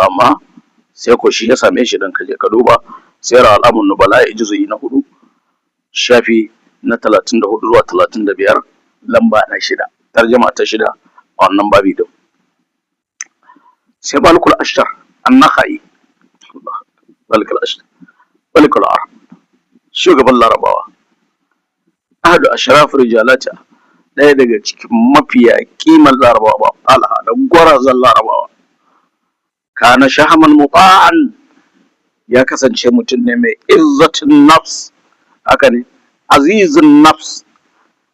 amma sai ko shi ya same shi dan kaje ka duba sayar alamun nubala ya juzuyi na 4 shafi na 34 zuwa 35 lamba na 6 tarjuma ta 6 a wannan babi din. sai malikul ashtar an-nakhai malikul ashtar malikul arab shugaban larabawa ahadu ashraf rijalata ɗaya daga cikin mafiya kiman larabawa alha da gwarazan larabawa kana shahaman muta'an ya kasance mutum ne mai izzatin nafs haka ne azizin nafs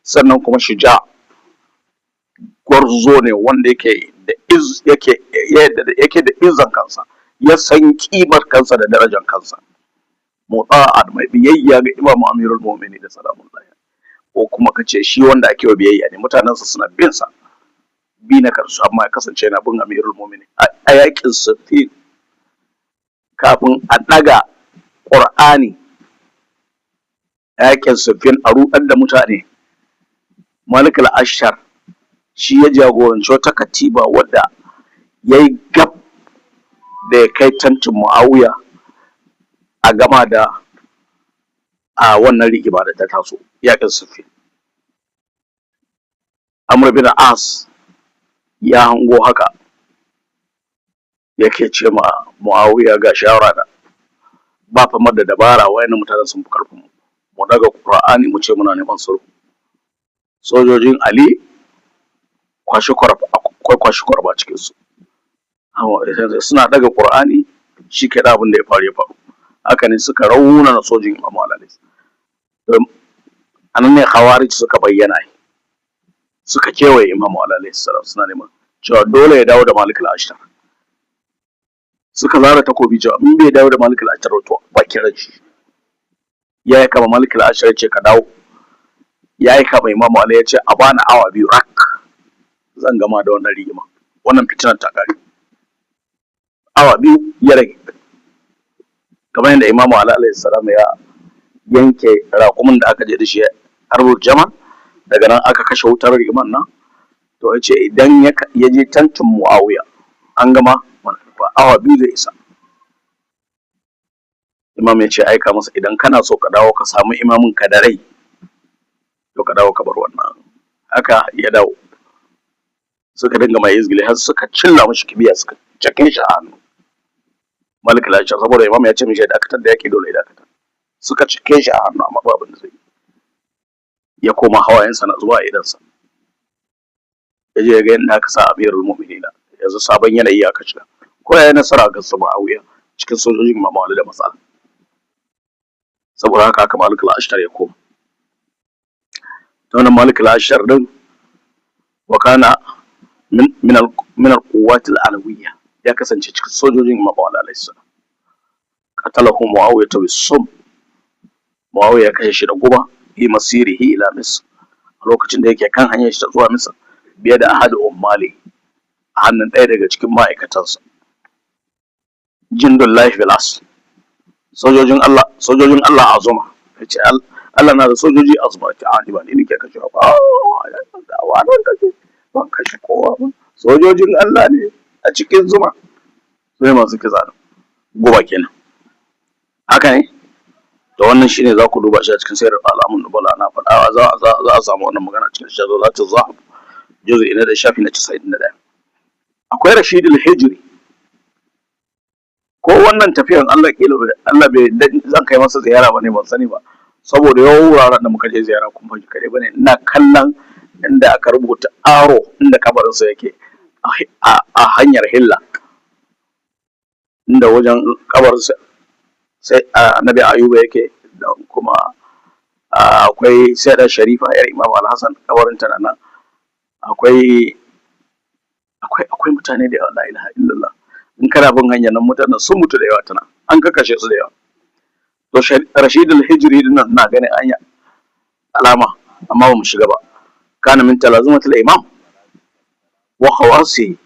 sannan kuma shuja gwarzo ne wanda yake da izan kansa ya san kimar kansa da darajar kansa muta'an mai biyayya ga imamu amirul mu'minin da salamullahi ko kuma kace shi wanda ake wa biyayya ne mutanensa suna bin sa bi na karsu amma ya kasance yana bin amirul mu'minin a yakin Siffin kafin a daga Qur'ani yakin Siffin a rudar da mutane Malik al-Ashtar shi ya jagoranci wata katiba wadda yayi gab da ya kai tantin Muawiya a gama da a wannan rigima da ta taso yakin Siffin. Amr bin As ya hango haka yake ce ma Muawiya ga shawara da ba fa da dabara wayannan mutanen sun fi karfin mu daga Qur'ani mu ce muna neman sulhu sojojin Ali kwashi kwarba cikin su suna daga Qur'ani shi ke da abin da ya faru haka ne suka rauna na sojin Imam Ali anan ne khawarij suka bayyana suka kewaye Imam Ali suna neman cewa dole ya dawo da Malik al-Ashtar suka zara takobi cewa in bai dawo da Malik al-Ashtar to bakin rashi ya kama Malik al-Ashtar ce ka dawo ya kama Imam Ali ya ce a bani awa 2 rak zan gama da wannan rigima wannan fitinar ta kare awa 2 ya rage kamar yadda Imam Ali alayhi salam ya yanke raƙumin da aka je da shi harbul jama daga nan aka kashe wutar rigiman nan to ya ce idan ya je tantin Muawiya an gama awa 2 zai isa. Imam ya ce aika masa idan kana so ka dawo ka samu imamin ka da rai to ka dawo ka bar wannan haka ya dawo suka dinga mai izgili har suka cilla mishi kibiya suka cake shi a hannu Malik al-Ashtar saboda Imam ya ce mishi dakatar da yake dole ya dakatar suka cike shi a hannu amma babu abin da zai ya koma hawayensa na zuwa idansa ya je ga yadda aka sa amirul mu'minin yanzu sabon yanayi aka shiga ko ya yi nasara ga Muawiya cikin sojojin Imam Ali da matsala saboda haka Malik al-Ashtar ya koma ta wannan Malik al-Ashtar din wa kana min al-quwwat al-alawiyya ya kasance cikin sojojin Imam Ali alayhi salam qatalahu Muawiya bis-sum Muawiya ya kashe shi da guba fi masirihi ila Misr a lokacin da yake kan hanyar shi ta zuwa Misr biye da ahad ummali a hannun ɗaya daga cikin ma'aikatansa jindullahi fil asl sojojin Allah azuma yace Allah na da sojoji azuma ta ani ba ni nake kashe ba wannan kake ba kashe kowa ba sojojin Allah ne a cikin zuma sai masu kiza guba kenan haka ne to wannan shine za ku duba shi a cikin sayar alamun nubala na faɗa za a samu wannan magana cikin shazalatul zahab juz'i na da shafi na 91 akwai Rashidul Hijri ko wannan tafiyan Allah bai zan kai masa ziyara bane ban sani ba saboda yawan wuraren da muka je ziyara kun fahimci kare bane ina kallon inda aka rubuta aro inda kabarin sa yake a hanyar Hilla inda wajen kabarin sa sai Annabi Ayuba yake da kuma akwai Sayyida Sharifa yar Imam Al-Hasan kabarin ta nan akwai mutane da yawa la ilaha illallah in kana bin hanyar nan mutanen sun mutu da yawa tana an kakashe su da yawa to Rashidul Hijri din nan na ganin anya alama amma ba mu shiga ba kana min talazumatul imam wa khawasi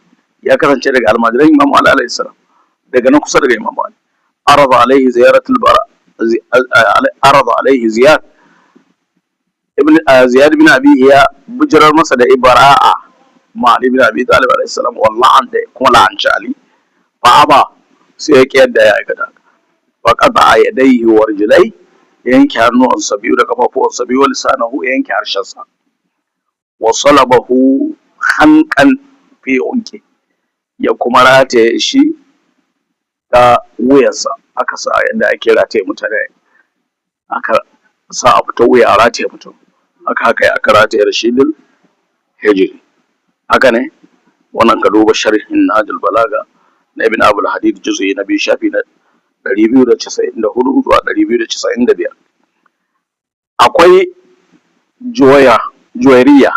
ya kasance daga almajiran Imam Ali alayhi salam daga nan kusa daga Imam Ali arada alaihi ziyaratul bara arada alaihi ziyad ibn abi ya bujirar masa da ibara'a ma Ali ibn Abi Talib alayhi salam wallahi da kuma la'anci Ali fa ba sai ya kiyar da ya aikata fa qata yadayhi wa rijlai yanke hannuwansa biyu da kafafuwansa biyu, lisanahu yanke harshensa, wa salabahu hanqan fi unki, ya kuma rataye shi ta wuyarsa. Aka sa yadda ake rataye mutane, aka sa a fita wuya a rataye mutum, aka rataye Rashidul Hijri. Haka ne, wannan ka duba sharhin Nahjul Balaga na Ibn Abul Hadid juz'i na 2 shafi na 294 zuwa 295. Akwai Juwairiya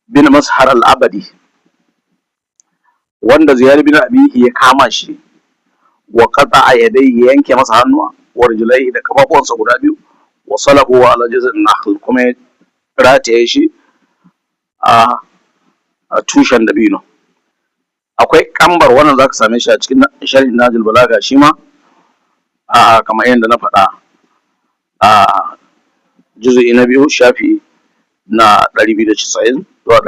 bin Mashar al-Abadi wanda Ziyad bin Abihi ya kama shi, wa qata'a yadayhi, yanke masa hannuwa, wa rijlaihi da kafafuwansa guda biyu, wa salahu ala jaz'in nakhl, kuma ya rataye shi a tushen dabino. Akwai kambar, wannan zaka same shi a cikin sharhin Nahjul Balaga shi ma kamar yadda na faɗa a juz'i na 2 shafi na 290 zuwa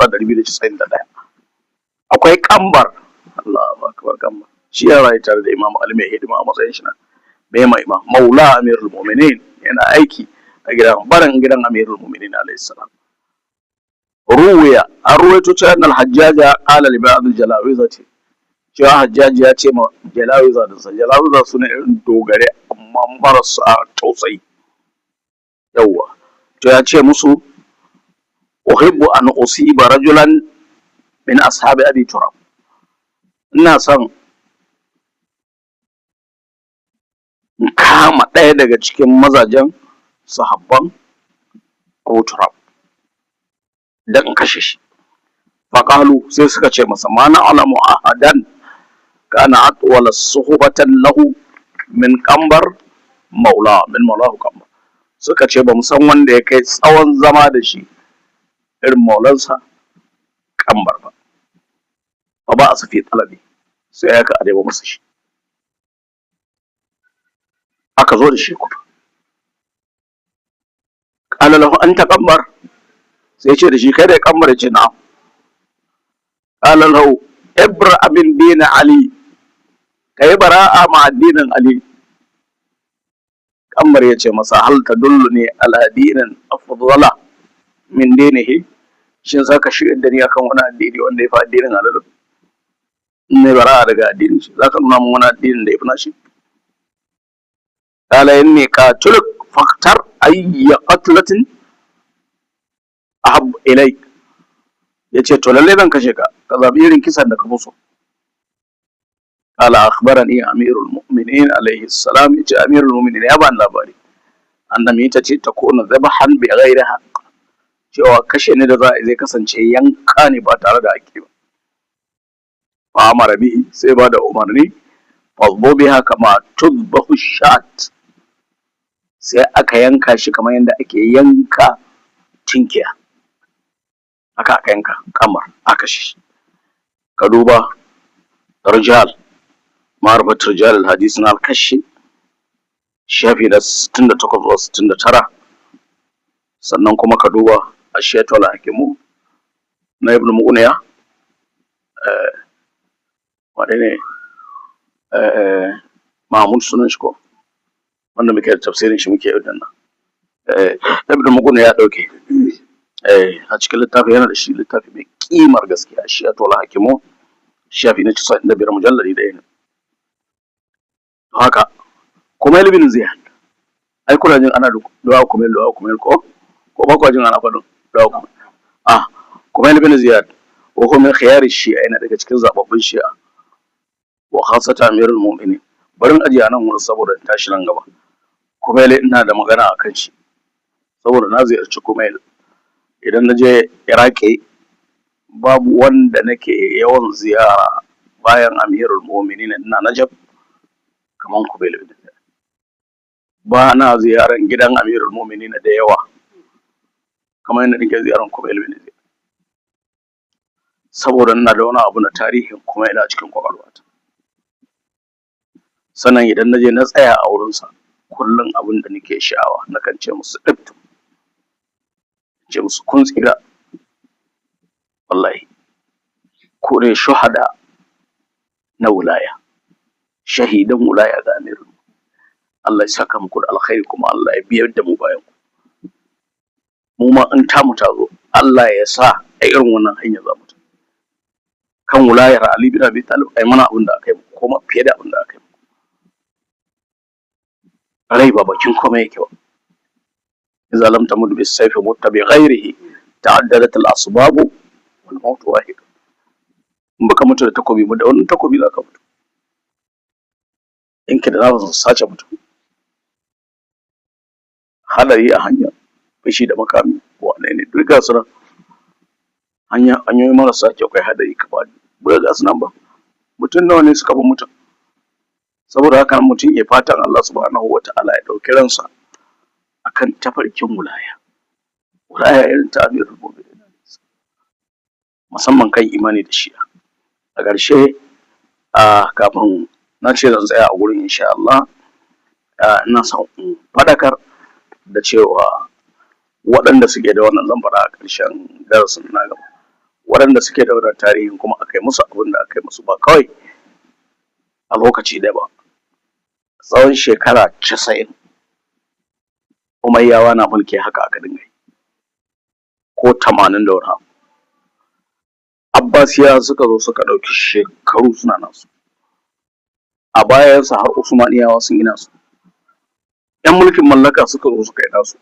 291. Akwai kambar, Allahu akbar, kambar shi ya rayu tare da Imam Ali mai hidima a matsayin shi na mai maula Amirul Mu'minin, yana aiki a gidan Amirul Mu'minin alayhi salam. Ruwiya, an ruwaito cewa al-Hajjaja qala li ba'd al-Jalawizati, cewa Hajjaji ya ce ma Jalawiza da sa, Jalawiza sune irin dogare amma marasa tausayi. Yawwa, to ya ce musu uhibbu an usiba rajulan min ashabi Abi Turab, ina son in kama ɗaya daga cikin mazajen sahabban Abu Turab dan in kashe shi. Faƙalu, sai suka ce masa, ma na'lamu ahadan kana atwala suhbatan lahu min kambar min maulahu kambar. Suka ce ba mu san wanda ya kai tsawon zama da shi irin maulansa kambar ba. Fa ba a safi talabi, sai aka adeba masa shi, aka zo da shi kuma. Qala lahu anta kambar, sai ce da shi kai da kambar, ya ce na'am. Qala lahu ibra bin din Ali, kai bara'a ma addinin Ali. Kambar ya ce masa, hal tadulluni ala dinin afdala min dinihi, shin zaka shirya da ni akan wani addini wanda ya fi addinin Ali? In ne bara'a daga addinin shi, zaka nuna min wani addinin da ya fi nashi? Qala inni qatuluk faqtar ayya qatlatin ahab ilayk, yace to lalle zan kashe ka, ka zabi irin kisan da ka fi so. Qala akhbarani amirul mu'minin alayhi salam, yace amirul mu'minin ya bani labari, annabi ta ce ta kona zabahan bi ghairi haqq, cewa kashe ni da zai kasance yanka ne ba tare da haƙƙi ba. Fa amara bihi, sai ba da umarni, fadbu biha kama tudbahu shat, sai aka yanka shi kamar yadda ake yanka tinkiya, aka yanka kamar aka shi. Ka duba rijal, ma'rifat rijal al-hadith na al-Kashi shafi na 68 zuwa 69. Sannan kuma ka duba Ashiyatu al-Hakimu na Ibn Mughniya, wane ne Mahmud sunan shi ko, wanda muke da tafsirin shi muke yau nan. Ibn Mughniya ya dauke a cikin littafi, yana da shi littafi mai kimar gaskiya, Ashiyatu al-Hakimu shafi na 95 mujalladi ɗaya ne. Haka Kumail bin Ziyad, ai kuna jin ana du'a Kumail ko ba ku jin ana faɗin du'a Kumail? Kumail bin Ziyad wa huwa min khiyar shi'a, yana daga cikin zababbun shi'a, wa khassatan amirul mu'minin. Barin ajiya nan wurin saboda tashi nan gaba. Kumail ina da magana akan shi, saboda na ziyarci Kumail. Idan na je Iraki, babu wanda nake yawan ziyara bayan amirul mu'minin ina Najaf kaman Kumail bin Ziyad. Ba na ziyaran gidan amirul mu'minin da yawa kamar yadda nake ziyaran Kumail bin Ziyad, saboda ina da wani abu na tarihin Kumail a cikin kwakwalwata. Sannan idan na je na tsaya a wurinsa, kullum abin da nake sha'awa nakan ce musu ɗibtu, ce musu kun tsira wallahi. ku ne shuhada na wilaya, shahidan wilaya ga amirul. Allah ya saka muku da alkhairi kuma Allah ya biyar da mu bayan ku. Mu ma in tamu ta zo Allah ya sa a irin wannan hanya za mu ta kan wilayar Ali bin Abi Talib ai mana abin da aka yi kuma fiye da abin da aka yi. Rai ba bakin komai yake ba. إذا لم تمد بالسيف مت بغيره تعددت الأسباب والموت واحد. in baka mutu da takobi ba da wannan takobi za ka mutu, in ka da za su sace mutum, hadari a hanya, fashi da makami, wane ne duk ga su nan hanyoyi marasa kyau kai hadari ka faɗi ba ga su nan ba. Mutum nawa ne suka bi mutum? Saboda haka mutum ya fatan Allah subhanahu wa ta'ala ya ɗauki ransa akan tafarkin wilaya irin ta amirul mu'minin, musamman kan imani da shi'a. A ƙarshe kafin na ce zan tsaya a gurin insha Allah, ina son in faɗakar da cewa waɗanda suke da wannan, zan faɗa a ƙarshen darasin na gaba, waɗanda suke da wannan tarihin kuma aka yi musu abin da aka yi musu ba kawai a lokaci ɗaya ba, tsawon shekara 90 Umayyawa na mulki haka aka dinga yi, ko 80 da wani abu. Abbasiya suka zo suka ɗauki shekaru suna nasu, a bayansa har Usmaniyawa sun yi nasu, 'yan mulkin mallaka suka zo suka yi nasu.